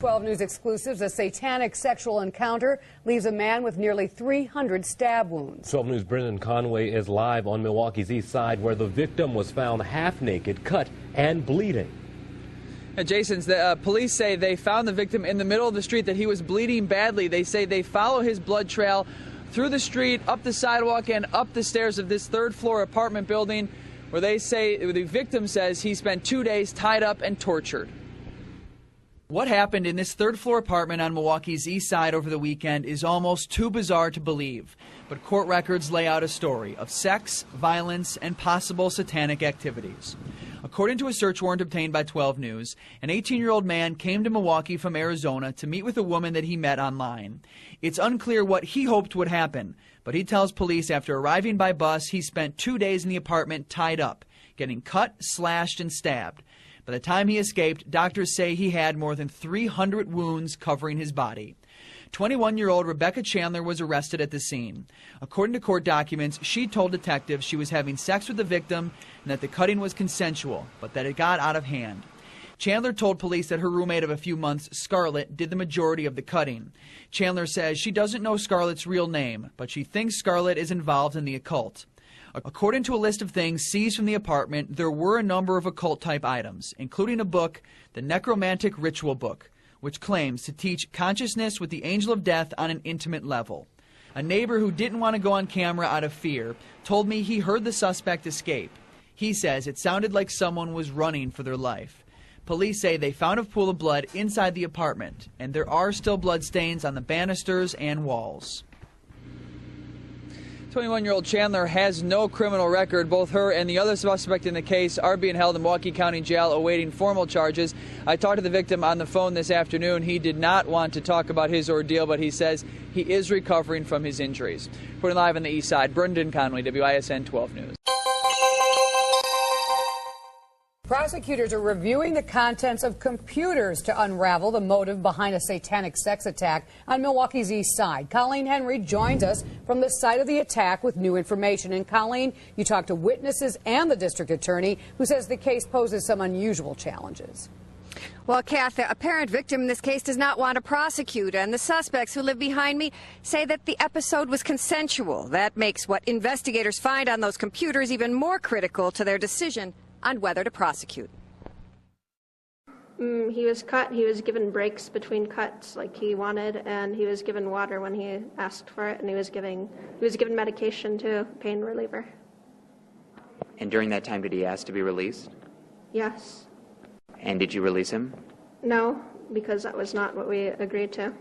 12 News exclusives, a satanic sexual encounter leaves a man with nearly 300 stab wounds. 12 News' Brendan Conway is live on Milwaukee's east side where the victim was found half naked, cut and bleeding. Jason, the police say they found the victim in the middle of the street, that he was bleeding badly. They say they follow his blood trail through the street, up the sidewalk, and up the stairs of this third-floor apartment building, where they say the victim says he spent 2 days tied up and tortured. What happened in this third-floor apartment on Milwaukee's east side over the weekend is almost too bizarre to believe, but court records lay out a story of sex, violence, and possible satanic activities. According to a search warrant obtained by 12 News, an 18-year-old man came to Milwaukee from Arizona to meet with a woman that he met online. It's unclear what he hoped would happen, but he tells police after arriving by bus, he spent 2 days in the apartment tied up, getting cut, slashed, and stabbed. By the time he escaped, doctors say he had more than 300 wounds covering his body. 21-year-old Rebecca Chandler was arrested at the scene. According to court documents, she told detectives she was having sex with the victim and that the cutting was consensual, but that it got out of hand. Chandler told police that her roommate of a few months, Scarlett, did the majority of the cutting. Chandler says she doesn't know Scarlett's real name, but she thinks Scarlett is involved in the occult. According to a list of things seized from the apartment, there were a number of occult-type items, including a book, the Necromantic Ritual Book, which claims to teach consciousness with the angel of death on an intimate level. A neighbor who didn't want to go on camera out of fear told me he heard the suspect escape. He says it sounded like someone was running for their life. Police say they found a pool of blood inside the apartment, and there are still blood stains on the banisters and walls. 21-year-old Chandler has no criminal record. Both her and the other suspect in the case are being held in Milwaukee County Jail awaiting formal charges. I talked to the victim on the phone this afternoon. He did not want to talk about his ordeal, but he says he is recovering from his injuries. Reporting live on the east side, Brendan Conway, WISN 12 News. Prosecutors are reviewing the contents of computers to unravel the motive behind a satanic sex attack on Milwaukee's east side. Colleen Henry joins us from the site of the attack with new information. And Colleen, you talked to witnesses and the district attorney, who says the case poses some unusual challenges. Well, Kath, the apparent victim in this case does not want to prosecute, and the suspects who live behind me say that the episode was consensual. That makes what investigators find on those computers even more critical to their decision on whether to prosecute. He was cut. He was given breaks between cuts like he wanted, and he was given water when he asked for it, and he was given medication too, pain reliever. And during that time, did he ask to be released? Yes. And did you release him? No, because that was not what we agreed to.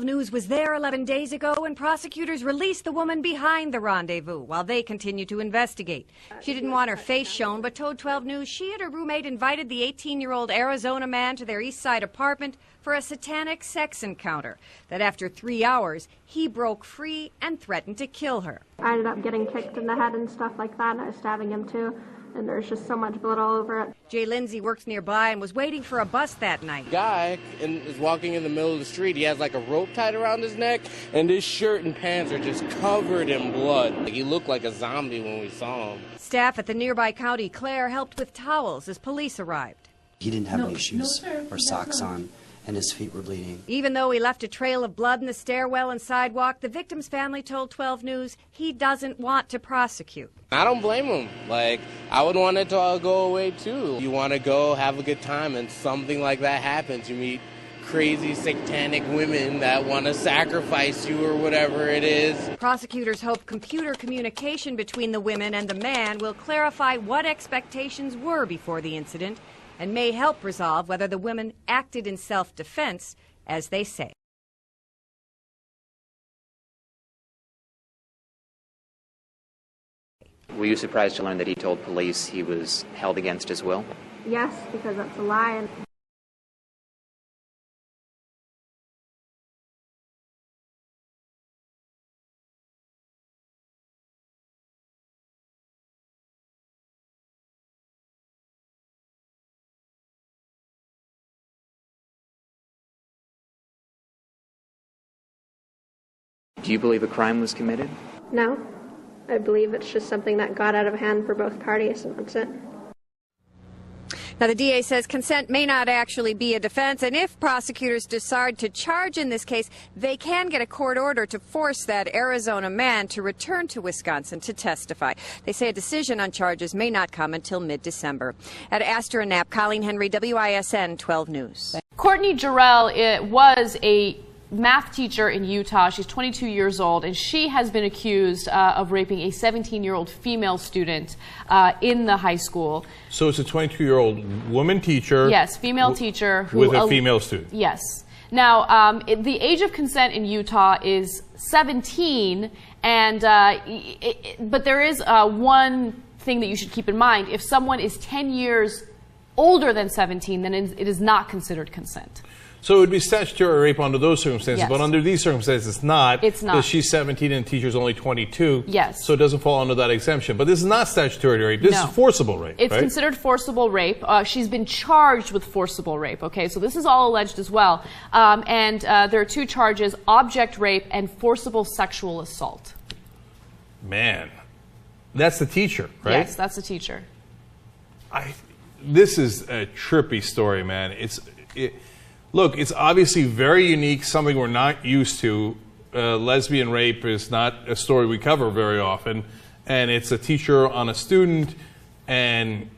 News was there 11 days ago when prosecutors released the woman behind the rendezvous while they continued to investigate. She didn't want her face shown, but told 12 News she and her roommate invited the 18-year-old Arizona man to their east side apartment for a satanic sex encounter. That after 3 hours, he broke free and threatened to kill her. I ended up getting kicked in the head and stuff like that, and I was stabbing him too. And there's just so much blood all over it. Jay Lindsay works nearby and was waiting for a bus that night. Guy is walking in the middle of the street. He has like a rope tied around his neck, and his shirt and pants are just covered in blood. He looked like a zombie when we saw him. Staff at the nearby County Clare helped with towels as police arrived. He didn't have any shoes or socks on, and his feet were bleeding. Even though he left a trail of blood in the stairwell and sidewalk, the victim's family told 12 News he doesn't want to prosecute. I don't blame him. Like, I would want it to all go away too. You want to go have a good time, and something like that happens. You meet crazy satanic women that want to sacrifice you or whatever it is. Prosecutors hope computer communication between the women and the man will clarify what expectations were before the incident and may help resolve whether the women acted in self-defense, as they say. Were you surprised to learn that he told police he was held against his will? Yes, because that's a lie. Do you believe a crime was committed? No, I believe it's just something that got out of hand for both parties, and that's it. Now, the DA says consent may not actually be a defense, and if prosecutors decide to charge in this case, they can get a court order to force that Arizona man to return to Wisconsin to testify. They say a decision on charges may not come until mid-December. At Astor and Knapp, Colleen Henry, WISN 12 News. Courtney Jarrell was a math teacher in Utah. She's 22 years old, and she has been accused of raping a 17-year-old female student in the high school. So it's a 22-year-old woman teacher? Yes, female teacher. With a female student? Yes. Now, the age of consent in Utah is 17, and but there is one thing that you should keep in mind. If someone is 10 years older than 17, then it is not considered consent. So it would be statutory rape under those circumstances, yes. But under these circumstances, it's not. It's not. Because she's 17 and the teacher's only 22. Yes. So it doesn't fall under that exemption. But this is not statutory rape. This is forcible rape, It's right? considered forcible rape. She's been charged with forcible rape, okay? So this is all alleged as well. And there are two charges, object rape and forcible sexual assault. Man. That's the teacher, right? Yes, that's the teacher. This is a trippy story, man. Look, it's obviously very unique, something we're not used to. Lesbian rape is not a story we cover very often. And it's a teacher on a student, and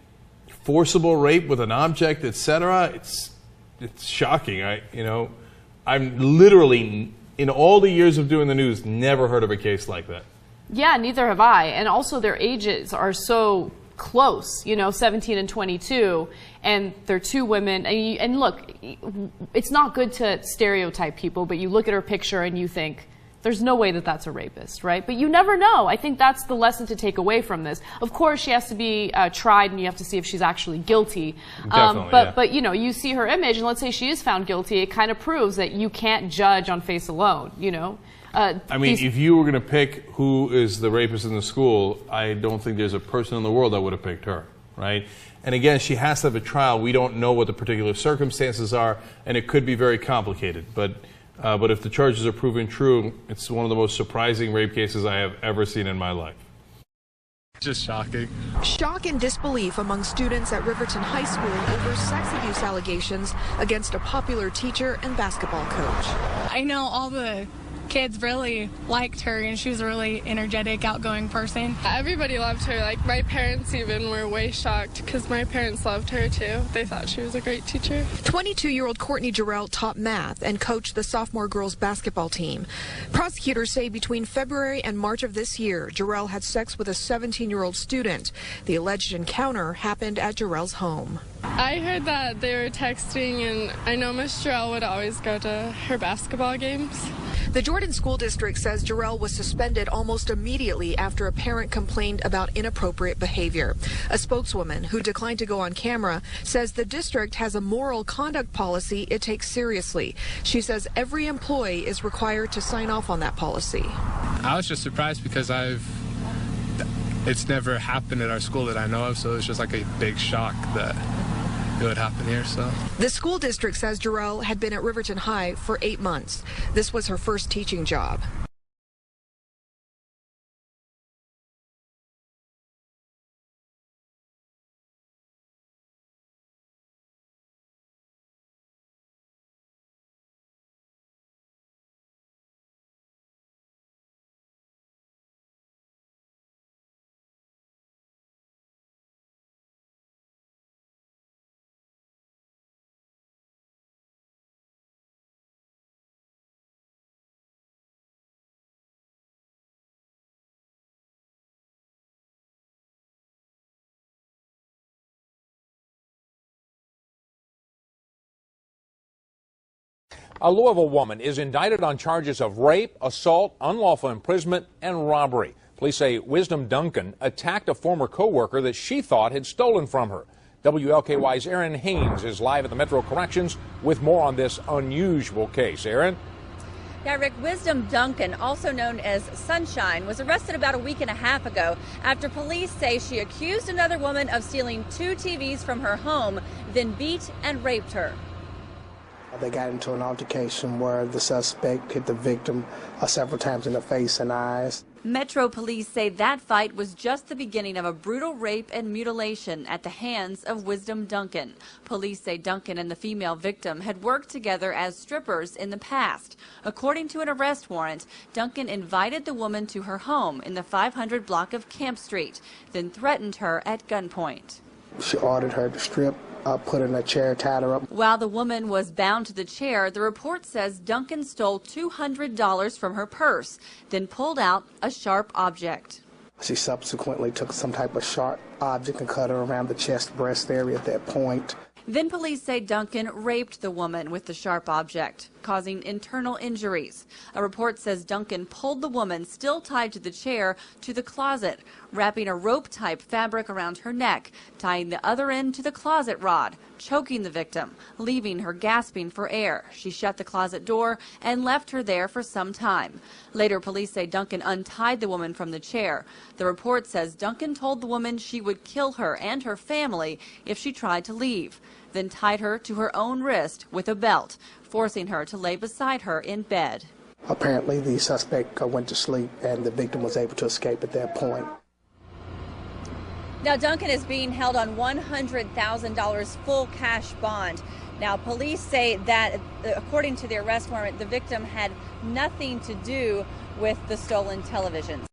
forcible rape with an object, etc. It's shocking. I'm literally, in all the years of doing the news, never heard of a case like that. Yeah, neither have I. And also their ages are so close, 17 and 22, and they're two women. And look, it's not good to stereotype people, but you look at her picture and you think, there's no way that that's a rapist, right? But you never know. I think that's the lesson to take away from this. Of course, she has to be tried, and you have to see if she's actually guilty. But you see her image, and let's say she is found guilty, it kind of proves that you can't judge on face alone, if you were going to pick who is the rapist in the school, I don't think there's a person in the world that would have picked her, right? And again, she has to have a trial. We don't know what the particular circumstances are, and it could be very complicated. But if the charges are proven true, it's one of the most surprising rape cases I have ever seen in my life. Just shocking. Shock and disbelief among students at Riverton High School over sex abuse allegations against a popular teacher and basketball coach. I know all the kids really liked her, and she was a really energetic, outgoing person. Everybody loved her. Like, my parents even were way shocked because my parents loved her too. They thought she was a great teacher. 22-year-old Courtney Jarrell taught math and coached the sophomore girls basketball team. Prosecutors say between February and March of this year, Jarrell had sex with a 17-year-old student. The alleged encounter happened at Jarrell's home. I heard that they were texting, and I know Miss Jarrell would always go to her basketball games. The Jordan School District says Jarrell was suspended almost immediately after a parent complained about inappropriate behavior. A spokeswoman who declined to go on camera says the district has a moral conduct policy it takes seriously. She says every employee is required to sign off on that policy. I was just surprised because it's never happened at our school that I know of, so it's just like a big shock that it would happen here. So the school district says Jarrell had been at Riverton High for 8 months. This was her first teaching job. A Louisville woman is indicted on charges of rape, assault, unlawful imprisonment, and robbery. Police say Wisdom Duncan attacked a former co-worker that she thought had stolen from her. WLKY's Aaron Haynes is live at the Metro Corrections with more on this unusual case. Aaron? Yeah, Rick, Wisdom Duncan, also known as Sunshine, was arrested about a week and a half ago after police say she accused another woman of stealing 2 TVs from her home, then beat and raped her. They got into an altercation where the suspect hit the victim several times in the face and eyes. Metro police say that fight was just the beginning of a brutal rape and mutilation at the hands of Wisdom Duncan. Police say Duncan and the female victim had worked together as strippers in the past. According to an arrest warrant, Duncan invited the woman to her home in the 500 block of Camp Street, then threatened her at gunpoint. She ordered her to strip, put her in a chair, tied her up. While the woman was bound to the chair, the report says Duncan stole $200 from her purse, then pulled out a sharp object. She subsequently took some type of sharp object and cut her around the chest, breast area at that point. Then police say Duncan raped the woman with the sharp object, causing internal injuries. A report says Duncan pulled the woman, still tied to the chair, to the closet, wrapping a rope-type fabric around her neck, tying the other end to the closet rod, choking the victim, leaving her gasping for air. She shut the closet door and left her there for some time. Later, police say Duncan untied the woman from the chair. The report says Duncan told the woman she would kill her and her family if she tried to leave, then tied her to her own wrist with a belt, forcing her to lay beside her in bed. Apparently, the suspect went to sleep and the victim was able to escape at that point. Now, Duncan is being held on $100,000 full cash bond. Now, police say that, according to the arrest warrant, the victim had nothing to do with the stolen televisions.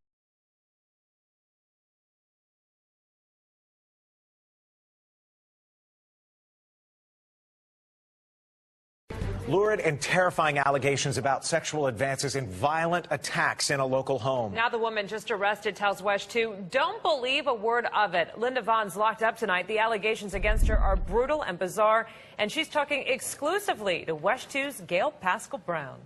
Lurid and terrifying allegations about sexual advances and violent attacks in a local home. Now the woman just arrested tells WESH 2, don't believe a word of it. Linda Vaughn's locked up tonight. The allegations against her are brutal and bizarre, and she's talking exclusively to WESH 2's Gail Pascal Brown.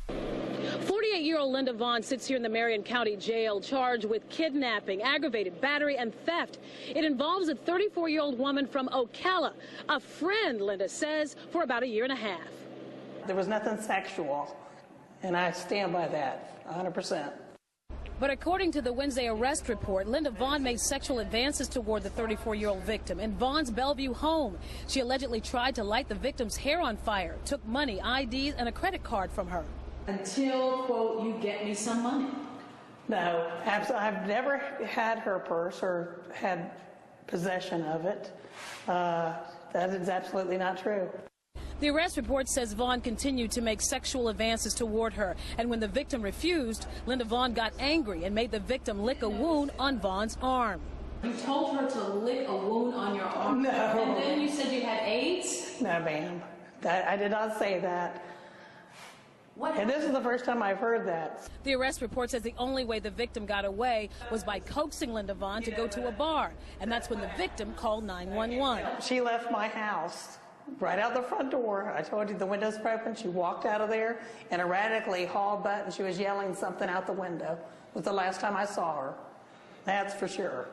48-year-old Linda Vaughn sits here in the Marion County Jail charged with kidnapping, aggravated battery, and theft. It involves a 34-year-old woman from Ocala, a friend, Linda says, for about 1.5 years. There was nothing sexual, and I stand by that 100%. But according to the Wednesday arrest report, Linda Vaughn made sexual advances toward the 34-year-old victim in Vaughn's Bellevue home. She allegedly tried to light the victim's hair on fire, took money, IDs, and a credit card from her. Until, quote, you get me some money. No, I've never had her purse or had possession of it. That is absolutely not true. The arrest report says Vaughn continued to make sexual advances toward her, and when the victim refused, Linda Vaughn got angry and made the victim lick a wound on Vaughn's arm. You told her to lick a wound on your arm? No. And then you said you had AIDS? No, ma'am. I did not say that. And this is the first time I've heard that. The arrest report says the only way the victim got away was by coaxing Linda Vaughn to go to a bar, and that's when the victim called 911. She left my house right out the front door. I told you the windows were open. She walked out of there and erratically hauled butt, and she was yelling something out the window. It was the last time I saw her. That's for sure.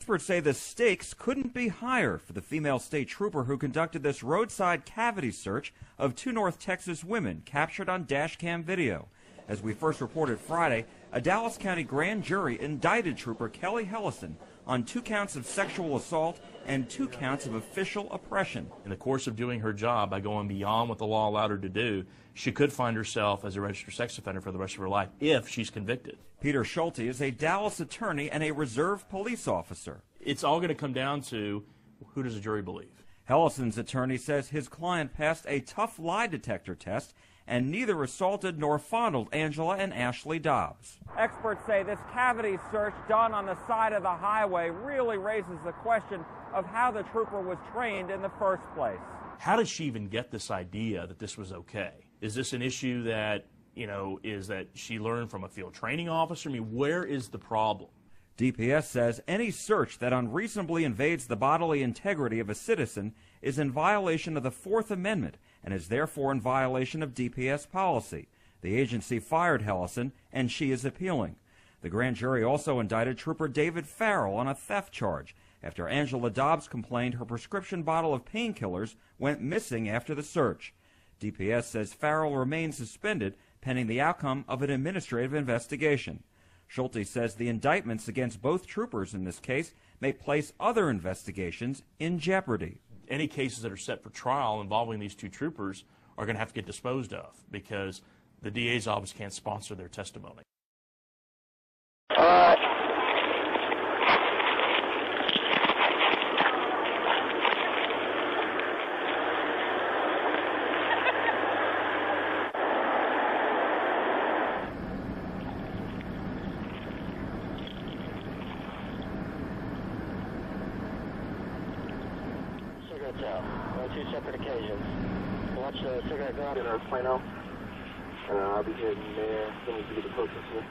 Experts say the stakes couldn't be higher for the female state trooper who conducted this roadside cavity search of 2 North Texas women captured on dash cam video. As we first reported Friday, a Dallas County grand jury indicted Trooper Kelly Hellison on 2 counts of sexual assault and 2 counts of official oppression. In the course of doing her job, by going beyond what the law allowed her to do, she could find herself as a registered sex offender for the rest of her life if she's convicted. Peter Schulte is a Dallas attorney and a reserve police officer. It's all going to come down to who does the jury believe. Hellison's attorney says his client passed a tough lie detector test and neither assaulted nor fondled Angela and Ashley Dobbs. Experts say this cavity search done on the side of the highway really raises the question of how the trooper was trained in the first place. How did she even get this idea that this was okay? Is this an issue that, is that she learned from a field training officer? I mean, where is the problem? DPS says any search that unreasonably invades the bodily integrity of a citizen is in violation of the Fourth Amendment and is therefore in violation of DPS policy. The agency fired Hellison, and she is appealing. The grand jury also indicted Trooper David Farrell on a theft charge after Angela Dobbs complained her prescription bottle of painkillers went missing after the search. DPS says Farrell remains suspended pending the outcome of an administrative investigation. Schulte says the indictments against both troopers in this case may place other investigations in jeopardy. Any cases that are set for trial involving these two troopers are going to have to get disposed of because the DA's office can't sponsor their testimony. Two separate occasions. Watch the cigarette go out in our Plano. I'll be heading there. Then we can get the focus here.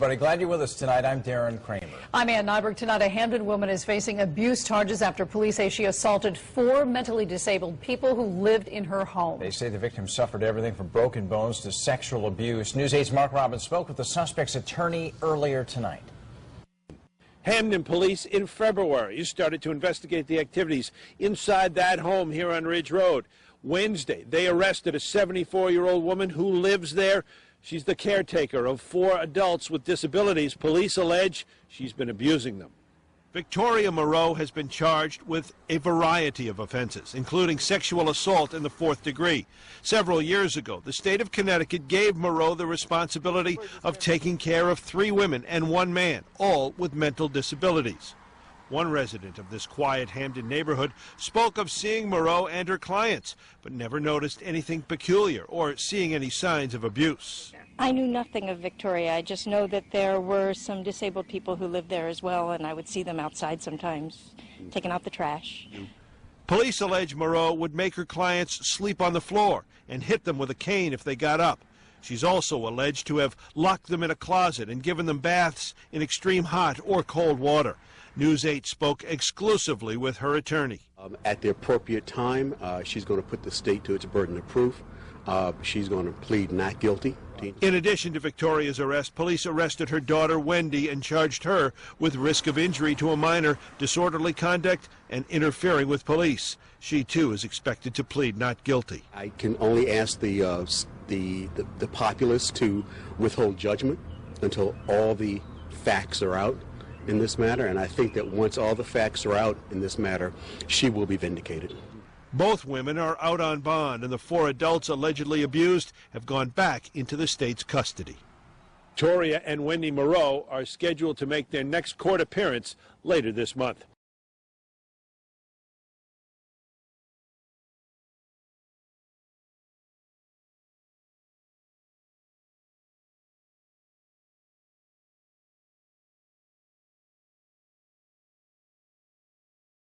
Everybody, glad you're with us tonight. I'm Darren Kramer. I'm Ann Nyberg. Tonight, a Hamden woman is facing abuse charges after police say she assaulted 4 mentally disabled people who lived in her home. They say the victim suffered everything from broken bones to sexual abuse. News 8's Mark Robbins spoke with the suspect's attorney earlier tonight. Hamden police in February started to investigate the activities inside that home here on Ridge Road. Wednesday, they arrested a 74-year-old woman who lives there. She's the caretaker of 4 adults with disabilities. Police allege she's been abusing them. Victoria Moreau has been charged with a variety of offenses, including sexual assault in the 4th degree. Several years ago, the state of Connecticut gave Moreau the responsibility of taking care of 3 women and 1 man, all with mental disabilities. One resident of this quiet Hamden neighborhood spoke of seeing Moreau and her clients, but never noticed anything peculiar or seeing any signs of abuse. I knew nothing of Victoria. I just know that there were some disabled people who lived there as well, and I would see them outside sometimes, taking out the trash. Police allege Moreau would make her clients sleep on the floor and hit them with a cane if they got up. She's also alleged to have locked them in a closet and given them baths in extreme hot or cold water. News 8 spoke exclusively with her attorney. At the appropriate time, she's going to put the state to its burden of proof. She's going to plead not guilty. In addition to Victoria's arrest, police arrested her daughter, Wendy, and charged her with risk of injury to a minor, disorderly conduct, and interfering with police. She, too, is expected to plead not guilty. I can only ask the populace to withhold judgment until all the facts are out in this matter, and I think that once all the facts are out in this matter, she will be vindicated. Both women are out on bond, and the 4 adults allegedly abused have gone back into the state's custody. Toria and Wendy Moreau are scheduled to make their next court appearance later this month.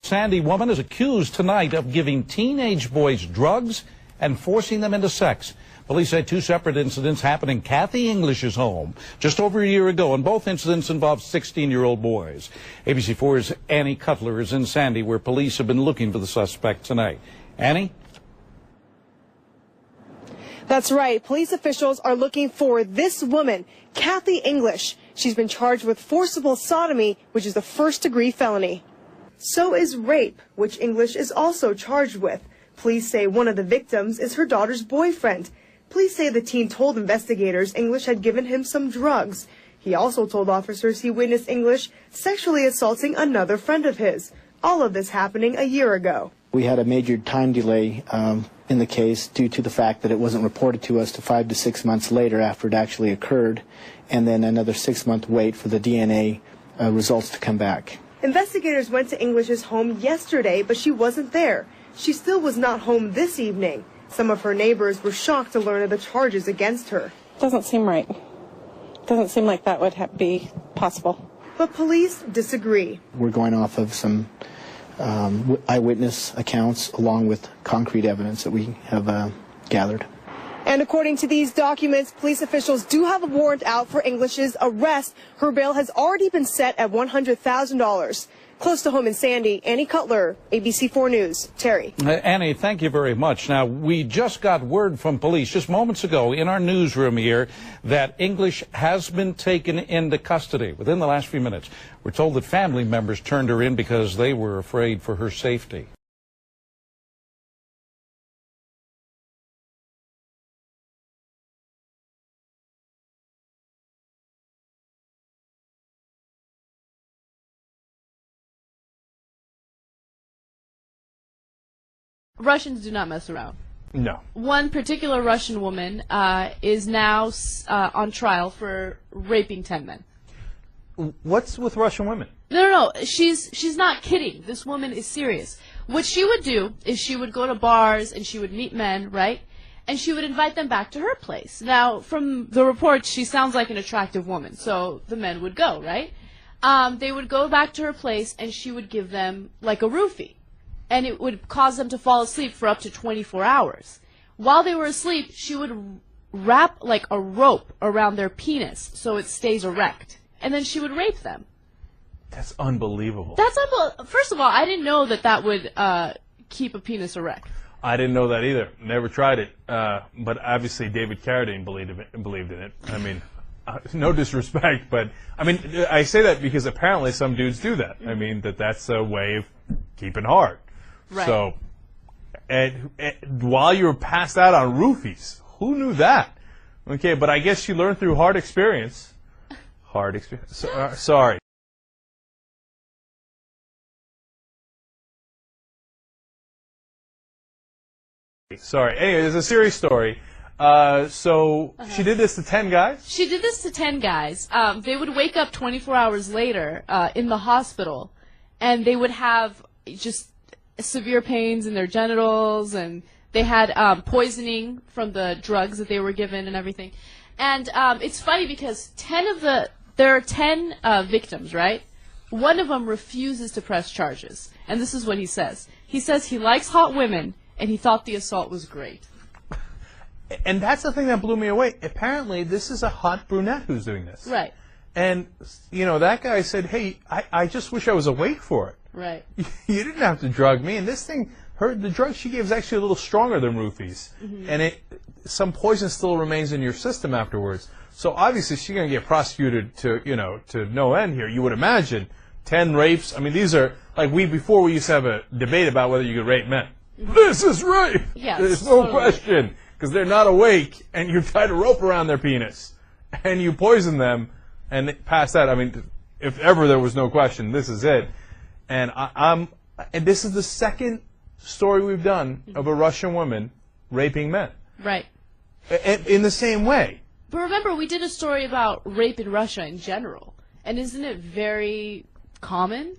Sandy woman is accused tonight of giving teenage boys drugs and forcing them into sex. Police say 2 separate incidents happened in Kathy English's home just over a year ago, and both incidents involved 16-year-old boys. ABC4's Annie Cutler is in Sandy, where police have been looking for the suspect tonight. Annie? That's right. Police officials are looking for this woman, Kathy English. She's been charged with forcible sodomy, which is a first-degree felony. So is rape, which English is also charged with. Police say one of the victims is her daughter's boyfriend. Police say the teen told investigators English had given him some drugs. He also told officers he witnessed English sexually assaulting another friend of his. All of this happening a year ago. We had a major time delay in the case due to the fact that it wasn't reported to us to 5 to 6 months later after it actually occurred, and then another 6-month wait for the DNA results to come back. Investigators went to English's home yesterday, but she wasn't there. She still was not home this evening. Some of her neighbors were shocked to learn of the charges against her. Doesn't seem right. Doesn't seem like that would be possible. But police disagree. We're going off of some eyewitness accounts along with concrete evidence that we have gathered. And according to these documents, police officials do have a warrant out for English's arrest. Her bail has already been set at $100,000. Close to home in Sandy, Annie Cutler, ABC4 News. Terry. Annie, thank you very much. Now, we just got word from police just moments ago in our newsroom here that English has been taken into custody within the last few minutes. We're told that family members turned her in because they were afraid for her safety. Russians do not mess around. No. One particular Russian woman is now on trial for raping 10 men. What's with Russian women? No. She's not kidding. This woman is serious. What she would do is she would go to bars and she would meet men, right? And she would invite them back to her place. Now, from the reports, she sounds like an attractive woman, so the men would go, right? They would go back to her place and she would give them like a roofie. And it would cause them to fall asleep for up to 24 hours. While they were asleep, she would wrap like a rope around their penis so it stays erect. And then she would rape them. That's unbelievable. That's unbelievable. First of all, I didn't know that would keep a penis erect. I didn't know that either. Never tried it. But obviously David Carradine believed in it. I mean, no disrespect, but I mean, I say that because apparently some dudes do that. I mean, that's a way of keeping hard. Right. So, and while you were passed out on roofies, who knew that? Okay, but I guess she learned through hard experience. Hard experience. Sorry. Sorry. Anyway, there's a serious story. She did this to 10 guys? She did this to 10 guys. They would wake up 24 hours later in the hospital, and they would have just severe pains in their genitals, and they had poisoning from the drugs that they were given and everything. And it's funny because there are 10 victims, right? One of them refuses to press charges, and this is what he says. He says he likes hot women, and he thought the assault was great. And that's the thing that blew me away. Apparently, this is a hot brunette who's doing this. Right. And, that guy said, hey, I just wish I was awake for it. Right. You didn't have to drug me. And this thing, the drug she gave is actually a little stronger than roofies. Mm-hmm. And some poison still remains in your system afterwards. So obviously she's going to get prosecuted to no end here. You would imagine 10 rapes. I mean, these are, before we used to have a debate about whether you could rape men. Mm-hmm. This is rape! Yes, there's no question. Because they're not awake, and you tied a rope around their penis, and you poison them. And past that, I mean, if ever there was no question, this is it. And and this is the second story we've done of a Russian woman raping men. Right. In the same way. But remember, we did a story about rape in Russia in general. And isn't it very common?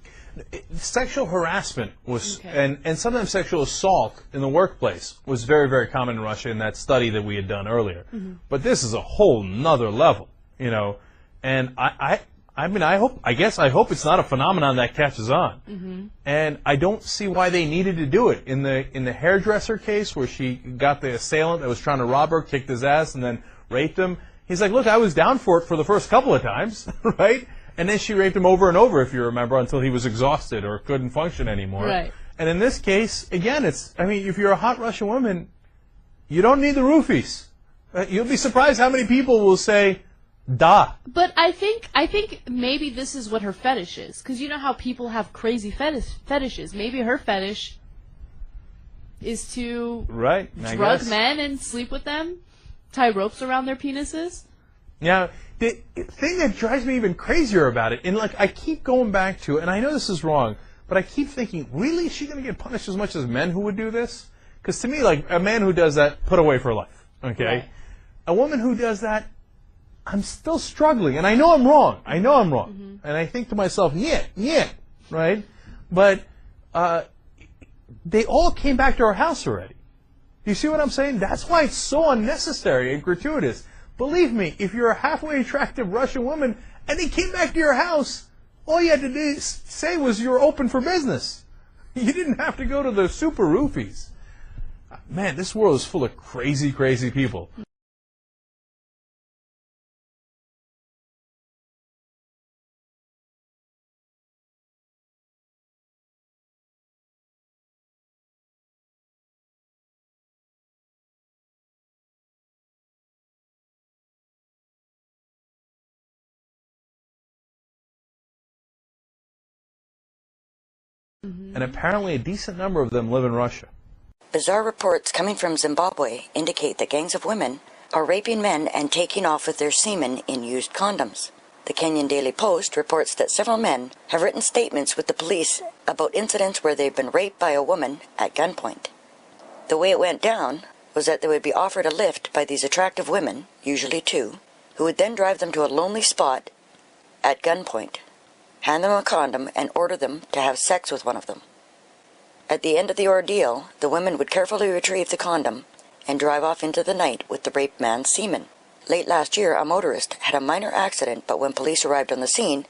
Sexual harassment was, and sometimes sexual assault in the workplace was very, very common in Russia in that study that we had done earlier. But this is a whole nother level, you know. And I hope it's not a phenomenon that catches on. And I don't see why they needed to do it. In the hairdresser case where she got the assailant that was trying to rob her, kicked his ass, and then raped him, he's like, look, I was down for it for the first couple of times, right? And then she raped him over and over, if you remember, until he was exhausted or couldn't function anymore. Right. And in this case, again, if you're a hot Russian woman, you don't need the roofies. You'll be surprised how many people will say, da. But I think maybe this is what her fetish is. Because you know how people have crazy fetishes. Maybe her fetish is to drug men and sleep with them, tie ropes around their penises. Yeah. The thing that drives me even crazier about it, and like I keep going back to, and I know this is wrong, but I keep thinking, really, is she going to get punished as much as men who would do this? Because to me, like, a man who does that, put away for life, okay? Right. A woman who does that, I'm still struggling, and I know I'm wrong. And I think to myself, yeah, right? But they all came back to our house already. You see what I'm saying? That's why it's so unnecessary and gratuitous. Believe me, if you're a halfway attractive Russian woman and they came back to your house, all you had to say was you're open for business. You didn't have to go to the super roofies. Man, this world is full of crazy, crazy people. And apparently a decent number of them live in Russia. Bizarre reports coming from Zimbabwe indicate that gangs of women are raping men and taking off with their semen in used condoms. The Kenyan Daily Post reports that several men have written statements with the police about incidents where they've been raped by a woman at gunpoint. The way it went down was that they would be offered a lift by these attractive women, usually two, who would then drive them to a lonely spot at gunpoint, hand them a condom, and order them to have sex with one of them. At the end of the ordeal, the women would carefully retrieve the condom and drive off into the night with the raped man's semen. Late last year, a motorist had a minor accident, but when police arrived on the scene,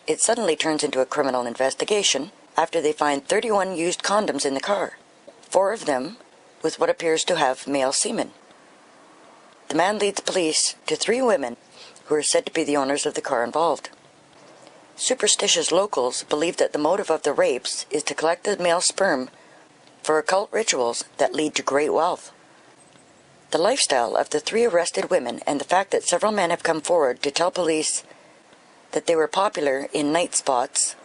it suddenly turns into a criminal investigation after they find 31 used condoms in the car, 4 of them with what appears to have male semen. The man leads police to 3 women who are said to be the owners of the car involved. Superstitious locals believe that the motive of the rapes is to collect the male sperm for occult rituals that lead to great wealth. The lifestyle of the 3 arrested women and the fact that several men have come forward to tell police that they were popular in night spots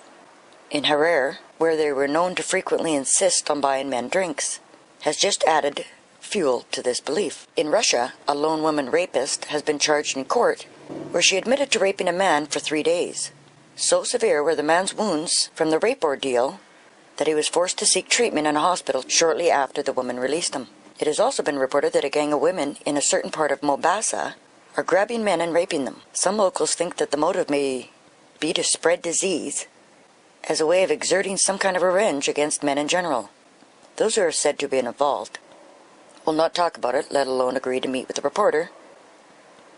in Harar, where they were known to frequently insist on buying men drinks, has just added fuel to this belief. In Russia, a lone woman rapist has been charged in court where she admitted to raping a man for 3 days. So severe were the man's wounds from the rape ordeal that he was forced to seek treatment in a hospital shortly after the woman released him. It has also been reported that a gang of women in a certain part of Mombasa are grabbing men and raping them. Some locals think that the motive may be to spread disease as a way of exerting some kind of revenge against men in general. Those who are said to be involved will not talk about it, let alone agree to meet with the reporter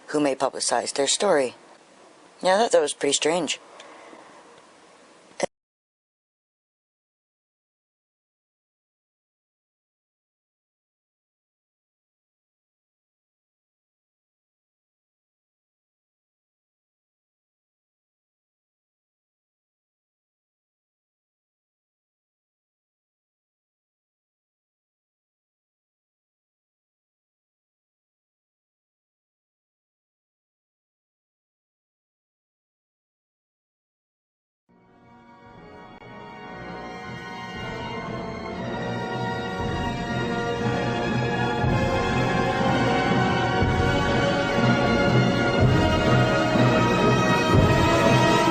who may publicize their story. Yeah, I thought that was pretty strange.